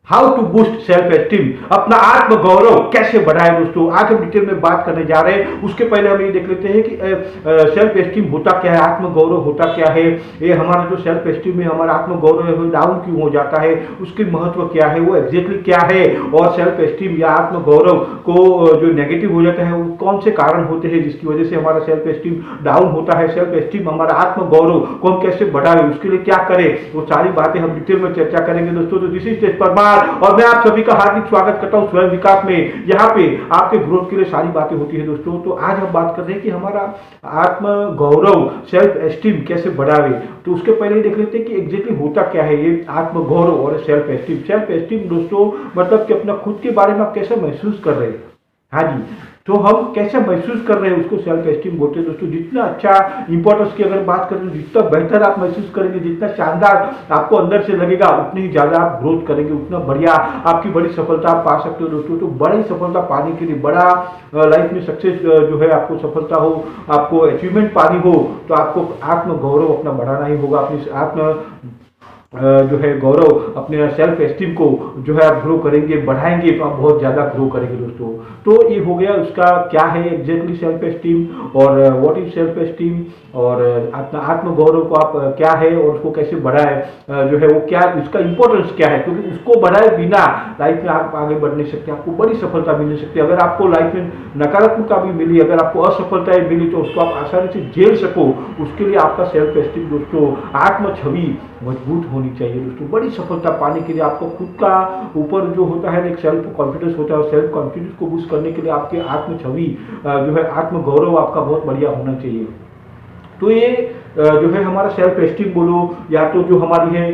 How to boost self esteem, अपना आत्म गौरव कैसे बढ़ाए दोस्तों, आज हम डिटेल में बात करने जा रहे हैं। उसके पहले हम ये देख लेते हैं कि सेल्फ एस्टीम होता क्या है, आत्म गौरव होता क्या है। ये हमारा जो सेल्फ एस्टीम है, हमारा आत्म गौरव है, वो डाउन क्यों हो जाता है, उसके महत्व क्या है, वो एग्जैक्टली क्या है, और सेल्फ एस्टीम या आत्म गौरव को जो नेगेटिव हो जाता है वो कौन से कारण होते हैं जिसकी वजह से हमारा सेल्फ एस्टीम डाउन होता है। सेल्फ एस्टीम, हमारा आत्म गौरव को हम कैसे बढ़ाएं, उसके लिए क्या करें, वो सारी बातें हम डिटेल में चर्चा करेंगे दोस्तों। तो दिस इज तेज परमार और मैं आप सभी का हार्दिक स्वागत करता हूं स्वयं विकास में। यहाँ पे आपके ग्रोथ के लिए सारी बातें होती है दोस्तों। तो आज हम बात कर रहे हैं कि हमारा आत्म गौरव सेल्फ एस्टीम कैसे बढ़ावे। तो उसके पहले देख लेते हैं कि एग्जैक्टली होता क्या है ये आत्म गौरव और सेल्फ एस्टीम। सेल्फ एस्टीम दोस्तों मतलब कि अपना खुद के बारे में आप कैसा महसूस कर रहे हैं, हाँ जी, तो हम कैसे महसूस कर रहे हैं उसको सेल्फ एस्टीम बोलते हैं दोस्तों। जितना अच्छा इंपॉर्टेंस की अगर बात करें, जितना बेहतर आप महसूस करेंगे, जितना शानदार आपको अंदर से लगेगा, उतनी ही ज्यादा आप ग्रोथ करेंगे, उतना बढ़िया आपकी बड़ी सफलता आप पा सकते हो दोस्तों। तो बड़ी सफलता पाने के लिए, बड़ा लाइफ में सक्सेस जो है, आपको सफलता हो, आपको अचीवमेंट पानी हो, तो आपको आत्म गौरव अपना बढ़ाना ही होगा। अपनी आत्म जो है गौरव, अपने सेल्फ एस्टीम को जो है आप ग्रो करेंगे, बढ़ाएंगे, तो आप बहुत ज़्यादा ग्रो करेंगे दोस्तों। तो ये हो गया उसका क्या है एग्जैक्टली सेल्फ एस्टीम और व्हाट इज सेल्फ एस्टीम, और अपना आत्म गौरव को आप क्या है और उसको कैसे बढ़ाए जो है वो क्या, उसका इंपॉर्टेंस क्या है, क्योंकि उसको बढ़ाए बिना लाइफ में आप आगे बढ़ नहीं सकते, आपको बड़ी सफलता मिल नहीं सकती। अगर आपको लाइफ में नकारात्मकता भी मिली, अगर आपको असफलताएं मिली, तो उसको आप आसानी से झेल सको, उसके लिए आपका सेल्फ एस्टीम दोस्तों, आत्म छवि मजबूत होनी चाहिए दोस्तों। बड़ी सफलता पाने के लिए आपको खुद का ऊपर जो होता है एक सेल्फ कॉन्फिडेंस होता है, और सेल्फ कॉन्फिडेंस को बूस्ट करने के लिए आपके आत्म छवि जो है, आत्म गौरव आपका बहुत बढ़िया होना चाहिए। तो ये जो है हमारा सेल्फ एस्टीम बोलो, या तो जो हमारी है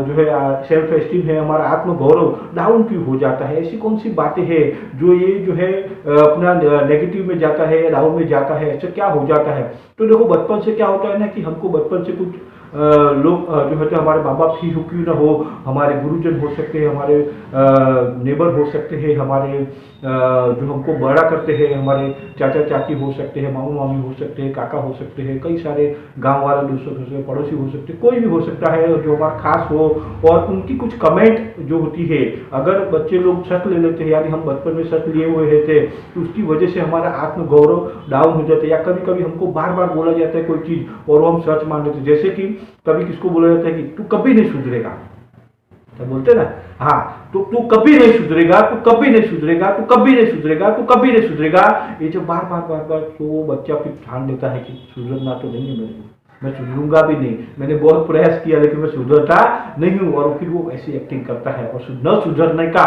जो है सेल्फ एस्टीम है, हमारा आत्म गौरव डाउन क्यों हो जाता है, ऐसी कौन सी बातें हैं जो ये जो है अपना नेगेटिव में जाता है, डाउन में जाता है, ऐसा क्या हो जाता है। तो देखो बचपन से क्या होता है ना कि हमको बचपन से कुछ लोग जो है हमारे माँ बाप ही क्यों ना हो, हमारे गुरुजन हो सकते हैं, हमारे नेबर हो सकते हैं, हमारे जो हमको बड़ा करते हैं, हमारे चाचा चाची हो सकते हैं, मामू मामी हो सकते हैं, काका हो सकते हैं, कई सारे गांव वाले दोस्तों हो सकते हैं, पड़ोसी हो सकते हैं, कोई भी हो सकता है जो हमारा खास हो, और उनकी कुछ कमेंट जो होती है, अगर बच्चे लोग शक ले लेते हैं, यानी हम बचपन में शक लिए हुए थे, तो उसकी वजह से हमारा आत्म गौरव डाउन हो जाता है। या कभी कभी हमको बार बार बोला जाता है कोई चीज और वो हम सच मान लेते हैं, जैसे कि कभी किसको बोला जाता है कि तू कभी नहीं सुधरेगा, क्या बोलते ना, हाँ, तो तू कभी नहीं सुधरेगा, तू कभी नहीं सुधरेगा, तू कभी नहीं सुधरेगा, तू कभी नहीं सुधरेगा, ये जो बार बार बार बार, तो वो बच्चा फिर ठान लेता है कि सुधरना तो नहीं है मेरे, मैं सुधरूंगा भी नहीं, मैंने बहुत प्रयास किया लेकिन मैं सुधरता नहीं हूँ, और फिर वो ऐसी एक्टिंग करता है और न सुधरने का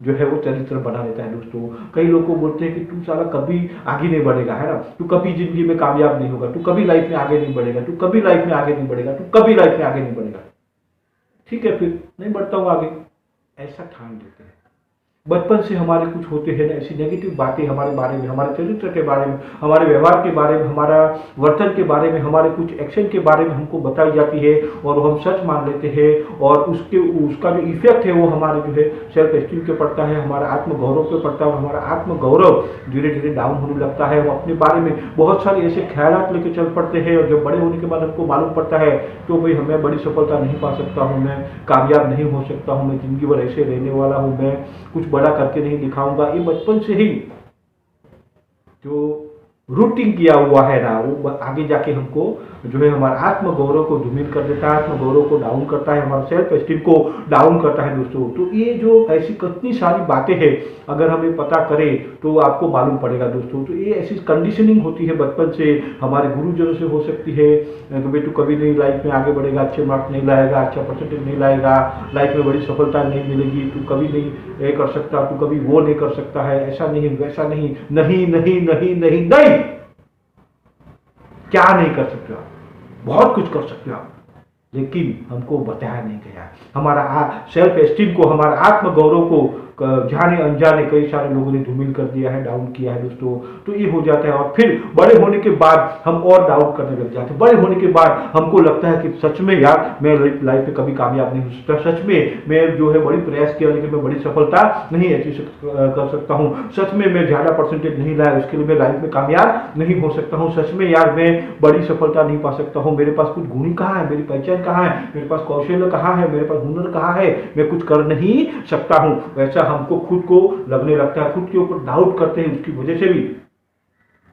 जो है वो चरित्र बना लेता है दोस्तों। कई लोग को बोलते हैं कि तू साला कभी आगे नहीं बढ़ेगा, है ना, तू कभी जिंदगी में कामयाब नहीं होगा, तू कभी लाइफ में आगे नहीं बढ़ेगा, तू कभी लाइफ में आगे नहीं बढ़ेगा, तू कभी लाइफ में आगे नहीं बढ़ेगा। ठीक है, फिर नहीं बढ़ता हूँ आगे, ऐसा ठान देते हैं। बचपन से हमारे कुछ होते हैं ना ऐसी नेगेटिव बातें हमारे बारे में, हमारे चरित्र के बारे में, हमारे व्यवहार के बारे में, हमारा वर्तन के बारे में, हमारे कुछ एक्शन के बारे में हमको बताई जाती है, और हम सच मान लेते हैं, और उसका जो इफेक्ट है वो हमारे जो है सेल्फ एस्टीम पे पड़ता है, हमारा आत्म गौरव पे पड़ता है, और हमारा आत्म गौरव धीरे धीरे डाउन होने लगता है। वो अपने बारे में बहुत सारे ऐसे ख्याल लेके चल पड़ते हैं, और जब बड़े होने के बाद हमको मालूम पड़ता है तो भाई हमें बड़ी सफलता नहीं पा सकता हूँ, मैं कामयाब नहीं हो सकता हूँ, मैं जिंदगी भर ऐसे रहने वाला हूँ, मैं कुछ बड़ा करके नहीं दिखाऊंगा। ये बचपन से ही जो रूटिंग किया हुआ है ना, वो आगे जाके हमको जो है हमारा आत्म गौरव को धूमिल कर देता है, आत्म गौरव को डाउन करता है, हमारा सेल्फ एस्टीम को डाउन करता है दोस्तों। तो ये जो ऐसी कितनी सारी बातें हैं, अगर हमें पता करें तो आपको मालूम पड़ेगा दोस्तों। तो ये ऐसी कंडीशनिंग होती है बचपन से, हमारे गुरुजनों से हो सकती है कि भाई तू कभी नहीं लाइफ में आगे बढ़ेगा, अच्छे मार्क्स नहीं लाएगा, अच्छा परसेंटेज नहीं लाएगा, लाइफ में बड़ी सफलता नहीं मिलेगी, तू कभी नहीं ये कर सकता, तू कभी वो नहीं कर सकता है, ऐसा नहीं वैसा नहीं, नहीं नहीं नहीं नहीं नहीं, क्या नहीं कर सकते आप, बहुत कुछ कर सकते हो आप, लेकिन हमको बताया नहीं गया। हमारा सेल्फ एस्टीम को, हमारा आत्म गौरव को जाने अनजाने कई सारे लोगों ने धूमिल कर दिया है, डाउन किया है दोस्तों। तो ये हो जाता है और फिर बड़े होने के बाद हम और डाउट करने लग जाते हैं। बड़े होने के बाद हमको लगता है कि सच में यार मैं लाइफ में कभी कामयाब नहीं हो सकता, सच में मैं जो है बड़ी प्रयास किया लेकिन मैं बड़ी सफलता नहीं अचीव कर सकता हूँ, सच में मैं ज़्यादा परसेंटेज नहीं लाया उसके लिए मैं लाइफ में कामयाब नहीं हो सकता हूँ, सच में यार मैं बड़ी सफलता नहीं पा सकता हूँ, मेरे पास कुछ गुण कहाँ है, मेरी पहचान कहाँ है, मेरे पास कौशल्य कहाँ है, मेरे पास हुनर कहाँ है, मैं कुछ कर नहीं सकता हूँ। वैसा हमको खुद को लगने लगता है, खुद के ऊपर डाउट करते हैं। उसकी वजह से भी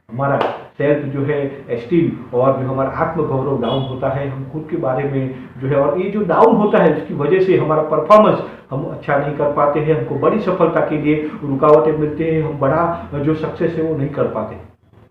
हमारा सेल्फ जो है एस्टीम और जो हमारा आत्मगौरव डाउन होता है, हम खुद के बारे में जो है, और ये जो डाउन होता है उसकी वजह से हमारा परफॉर्मेंस हम अच्छा नहीं कर पाते हैं, हमको बड़ी सफलता के लिए रुकावटें मिलती हैं, हम बड़ा जो सक्सेस है वो नहीं कर पाते।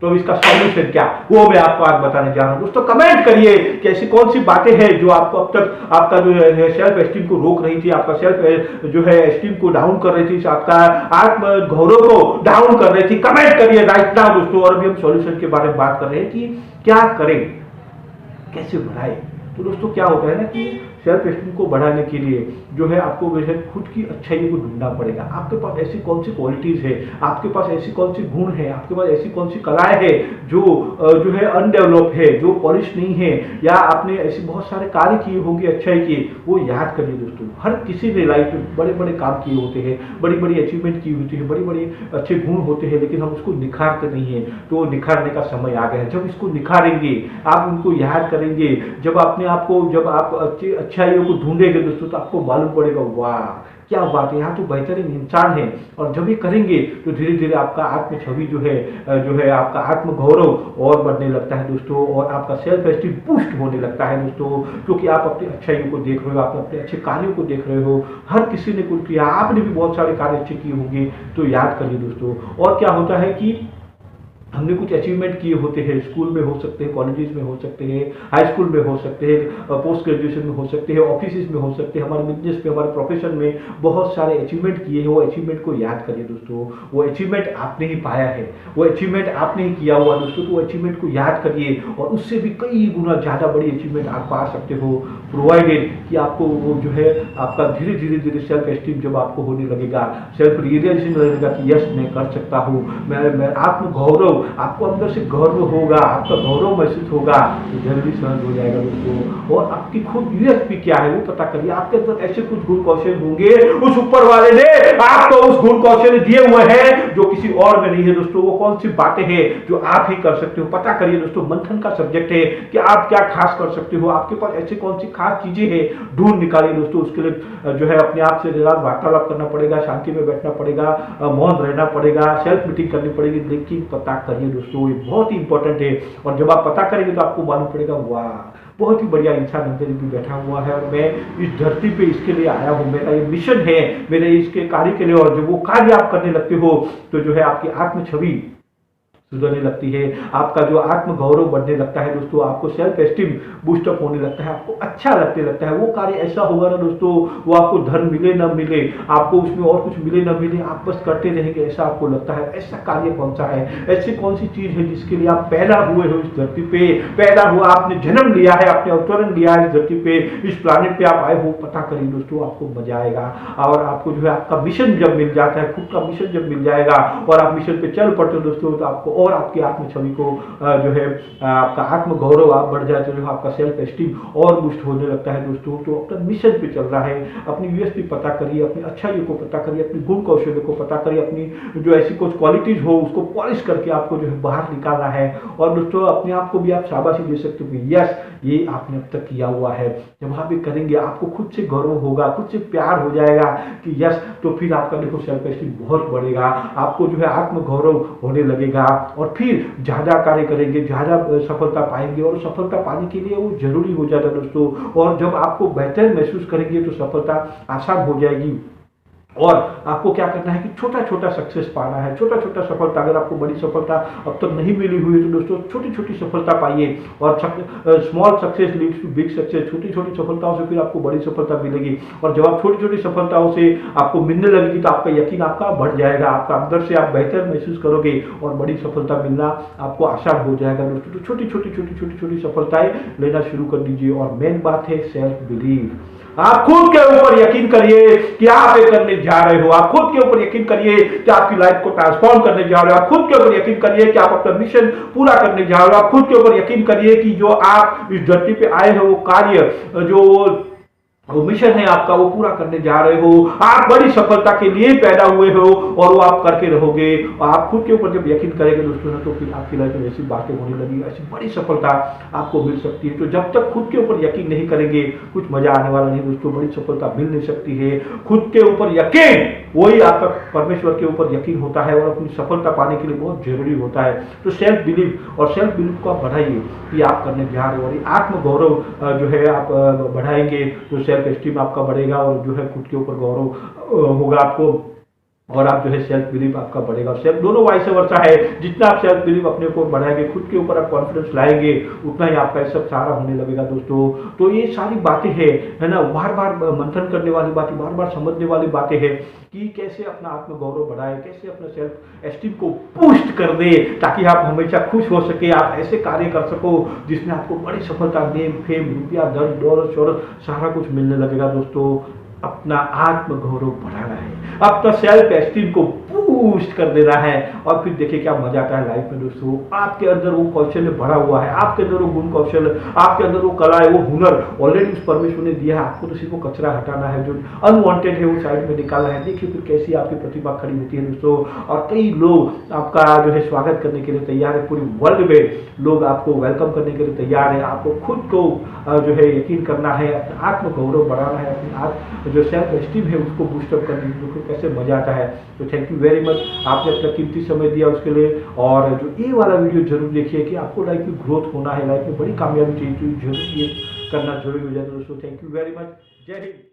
तो इसका सॉल्यूशन क्या, वो मैं आपको आज बताने जा रहा हूं। दोस्तों कमेंट करिए कि ऐसी कौन सी बातें हैं जो आपको अब तक आपका जो है सेल्फ एस्टीम को रोक रही थी, आपका सेल्फ जो है एस्टीम को डाउन कर रही थी, आपका आत्म गौरव को डाउन कर रही थी। कमेंट करिए राइट नाउ दोस्तों। और अभी हम सॉल्यूशन के बारे में बात कर रहे हैं कि क्या करें, कैसे बढ़ाएं। तो दोस्तों क्या होता है ना कि सेल्फ एस्टीम को बढ़ाने के लिए जो है आपको वैसे खुद की अच्छाई को ढूंढना पड़ेगा। आपके पास ऐसी कौन सी क्वालिटीज है, आपके पास ऐसी कौन सी गुण है, आपके पास ऐसी कौन सी कलाएं है जो है अनडेवलप है, जो पॉलिश नहीं है, या आपने ऐसे बहुत सारे कार्य किए होंगे अच्छाई के, वो याद करिए दोस्तों। हर किसी ने लाइफ में बड़े बड़े काम किए होते हैं, बड़ी बड़ी अचीवमेंट की होती है, बड़ी बड़ी अच्छे गुण होते हैं, लेकिन हम उसको निखारते नहीं है। तो निखारने का समय आ गया है। जब इसको निखारेंगे, आप उनको याद करेंगे, जब अपने आप को, जब आप अच्छाइयों को ढूंढेंगे दोस्तों, तो आपको मालूम पड़ेगा वाह क्या बात है, यहाँ तो बेहतरीन इंसान है। और जब ये करेंगे तो धीरे धीरे आपका आत्म छवि जो है आपका आत्म गौरव और बढ़ने लगता है दोस्तों, और आपका सेल्फ एस्टीम बूस्ट होने लगता है दोस्तों, क्योंकि आप अपनी अच्छाइयों को देख रहे हो, आप अपने अच्छे कार्यों को देख रहे हो। हर किसी ने कुछ किया, आपने भी बहुत सारे कार्य अच्छे किए होंगे, तो याद करिए दोस्तों। और क्या होता है कि हमने कुछ अचीवमेंट किए होते हैं, स्कूल में हो सकते हैं, कॉलेजेस में हो सकते हैं, हाई स्कूल में हो सकते हैं, पोस्ट ग्रेजुएशन में हो सकते हैं, ऑफिस में हो सकते हैं, हमारे बिजनेस में, हमारे प्रोफेशन में बहुत सारे अचीवमेंट किए हैं। वो अचीवमेंट को याद करिए दोस्तों। वो अचीवमेंट आपने ही पाया है, वो अचीवमेंट आपने ही किया हुआ दोस्तों, तो वो अचीवमेंट को याद करिए और उससे भी कई गुना ज़्यादा बड़ी अचीवमेंट आप पा सकते हो, प्रोवाइडेड कि आपको वो जो है आपका धीरे धीरे धीरे सेल्फ एस्टीम जब आपको होने लगेगा, सेल्फ रियलाइजेशन लगेगा कि यस मैं कर सकता हूँ, मैं आत्म गौरव, आपको अंदर से गर्व होगा, आपका गौरव महसूस होगा, तो जल्दी सहज हो जाएगा दोस्तों। और आपकी खुद यूएसपी क्या है वो पता करिए। आपके अंदर ऐसे कुछ गुण कौशल होंगे, उस ऊपर वाले ने आपको उस गुण कौशल दिए हुए हैं जो किसी और में नहीं है दोस्तों। वो कौन सी बातें हैं जो आप ही कर सकते हो, पता करिए दोस्तों। मंथन का सब्जेक्ट है कि आप क्या खास कर सकते हो, आपके पास ऐसी कौन सी खास चीजें हैं, ढूंढ निकालिए दोस्तों। उसके लिए जो है अपने आप से वार्तालाप करना पड़ेगा, शांति में बैठना पड़ेगा, मौन रहना पड़ेगा, सेल्फ मीटिंग करनी पड़ेगी, लेकिन पता करिए दोस्तों, ये बहुत ही इंपॉर्टेंट है। और जब आप पता करेंगे तो आपको मालूम पड़ेगा वाह बहुत ही बढ़िया इंसान अंदर भी बैठा हुआ है और मैं इस धरती पे इसके लिए आया हूँ, मेरा ये मिशन है, मेरे इसके कार्य के लिए। और जब वो कार्य आप करने लगते हो तो जो है आपकी आत्म छवि सुधरने लगती है, आपका जो आत्म गौरव बढ़ने लगता है दोस्तों, आपको सेल्फ एस्टीम बूस्टअप होने लगता है, आपको अच्छा लगने लगता है। वो कार्य ऐसा होगा ना दोस्तों, वो आपको धन मिले ना मिले, आपको उसमें और कुछ मिले ना मिले, आप बस करते रहेंगे ऐसा आपको लगता है। ऐसा कार्य कौन सा है, ऐसी कौन सी चीज है जिसके लिए आप पैदा हुए हो, इस धरती पे पैदा हुआ, आपने जन्म लिया है, आपने अवतरण लिया है इस धरती पे, इस प्लानिट पे आप आए हो। पता करिए दोस्तों, आपको मजा आएगा। और आपको जो है आपका मिशन जब मिल जाता है, खुद का मिशन जब मिल जाएगा और आप मिशन पे चल पड़ते हो दोस्तों, तो आपको और आपकी आत्म छवि को जो है आपका आत्म गौरव आप बढ़ जाए, तो आपका सेल्फ एस्टीम और बूस्ट होने लगता है दोस्तों। तो अपना मिशन पे चल रहा है, अपनी यूएसपी पता करिए, अपनी अच्छाइयों को पता करिए, अपनी गुण कौशल्य को पता करिए, अपनी जो ऐसी कुछ क्वालिटीज हो उसको पॉलिश करके आपको जो है बाहर निकालना है। और दोस्तों अपने आप को भी आप शाबाशी दे सकते हो कि यस ये आपने अब तक किया हुआ है। जब आप ये करेंगे आपको खुद से गौरव होगा, खुद से प्यार हो जाएगा कि यस, तो फिर आपका देखो सेल्फ एस्टीम बहुत बढ़ेगा, आपको जो है आत्म गौरव होने लगेगा और फिर ज्यादा कार्य करेंगे, ज्यादा सफलता पाएंगे। और सफलता पाने के लिए वो जरूरी हो जाता है दोस्तों। और जब आपको बेहतर महसूस करेंगे तो सफलता आसान हो जाएगी। और आपको क्या करना है कि छोटा छोटा सक्सेस पाना है, छोटा छोटा सफलता। अगर आपको बड़ी सफलता अब तक नहीं मिली हुई है तो दोस्तों छोटी छोटी सफलता पाइए। और small success leads to big success, छोटी छोटी सफलताओं से फिर आपको बड़ी सफलता मिलेगी। और जब आप छोटी छोटी सफलताओं से आपको मिलने लगेगी तो आपका यकीन आपका बढ़ जाएगा, आपका अंदर से आप बेहतर महसूस करोगे और बड़ी सफलता मिलना आपको आसान हो जाएगा दोस्तों। तो छोटी छोटी सफलताएं लेना शुरू कर दीजिए। और मेन बात है सेल्फ बिलीव। आप खुद के ऊपर यकीन करिए कि आप ये करने जा रहे हो, आप खुद के ऊपर यकीन करिए कि आपकी लाइफ को ट्रांसफॉर्म करने जा रहे हो, आप खुद के ऊपर यकीन करिए कि आप अपना मिशन पूरा करने जा रहे हो, आप खुद के ऊपर यकीन करिए कि जो आप इस धरती पे आए हो वो कार्य, जो वो मिशन है आपका, वो पूरा करने जा रहे हो, आप बड़ी सफलता के लिए पैदा हुए हो और वो आप करके रहोगे। और आप खुद के ऊपर जब यकीन करेंगे दोस्तों ना, तो फिर आपकी लाइफ में ऐसी बातें होने लगी, ऐसी बड़ी सफलता आपको मिल सकती है। तो जब तक खुद के ऊपर यकीन नहीं करेंगे कुछ मजा आने वाला नहीं दोस्तों, बड़ी सफलता मिल नहीं सकती है। खुद के ऊपर यकीन, वही आपका परमेश्वर के ऊपर यकीन होता है और अपनी सफलता पाने के लिए बहुत जरूरी होता है। तो सेल्फ बिलीव, और सेल्फ बिलीव को आप बढ़ाइए कि आप करने जा रहे हो, और आत्मगौरव जो है आप बढ़ाएंगे तो सेल्फ एस्टीम आपका बढ़ेगा और जो है खुद के ऊपर गौरव होगा आपको, और आप जो है सेल्फ बिलीव आपका बढ़ेगा। सेल्फ दोनों वाइस वर्सा है, जितना आप सेल्फ बिलीव अपने ऊपर बढ़ाएंगे, खुद के ऊपर आप कॉन्फिडेंस लाएंगे, उतना ही आपका सब सारा होने लगेगा दोस्तों। तो ये सारी बातें हैं, है ना, बार बार मंथन करने वाली बातें, बार बार समझने वाली बातें हैं कि कैसे अपना आत्मगौरव बढ़ाए, कैसे अपना सेल्फ एस्टीम को बूस्ट कर दे, ताकि आप हमेशा खुश हो सके, आप ऐसे कार्य कर सको जिसमें आपको बड़ी सफलता, नेम, फेम, रुपया, धन, दौलत, शोहरत सारा कुछ मिलने लगेगा दोस्तों। अपना आत्मगौरव बढ़ाना है, अपना सेल्फ एस्टीम को बूस्ट कर देना है, और फिर देखिए क्या मजा आता है लाइफ में दोस्तों। आपके अंदर वो कौशल भरा हुआ है, आपके अंदर वो गुण कौशल, आपके अंदर वो कला है, वो हुनर ऑलरेडी उस परमेश्वर ने दिया है, आपको तो सिर्फ वो कचरा हटाना है, जो अनवांटेड है वो साइड में निकालना है। देखिए फिर कैसी आपकी प्रतिभा खड़ी होती है दोस्तों, और कई लोग आपका जो है स्वागत करने के लिए तैयार है, पूरी वर्ल्ड में लोग आपको वेलकम करने के लिए तैयार है। आपको खुद को जो है यकीन करना है, अपना आत्मगौरव बढ़ाना है, अपनी जो सेल्फ एस्टीम है उसको बूस्टअप करने के लिए, कैसे मजा आता है। तो थैंक यू वेरी मच, आपने अपना कीमती समय दिया उसके लिए। और जो ये वाला वीडियो जरूर देखिए कि आपको लाइफ में ग्रोथ होना है, लाइफ में बड़ी कामयाबी चाहिए, तो जरूर ये करना जरूरी हो जाता है दोस्तों। थैंक यू वेरी मच, जय हिंद।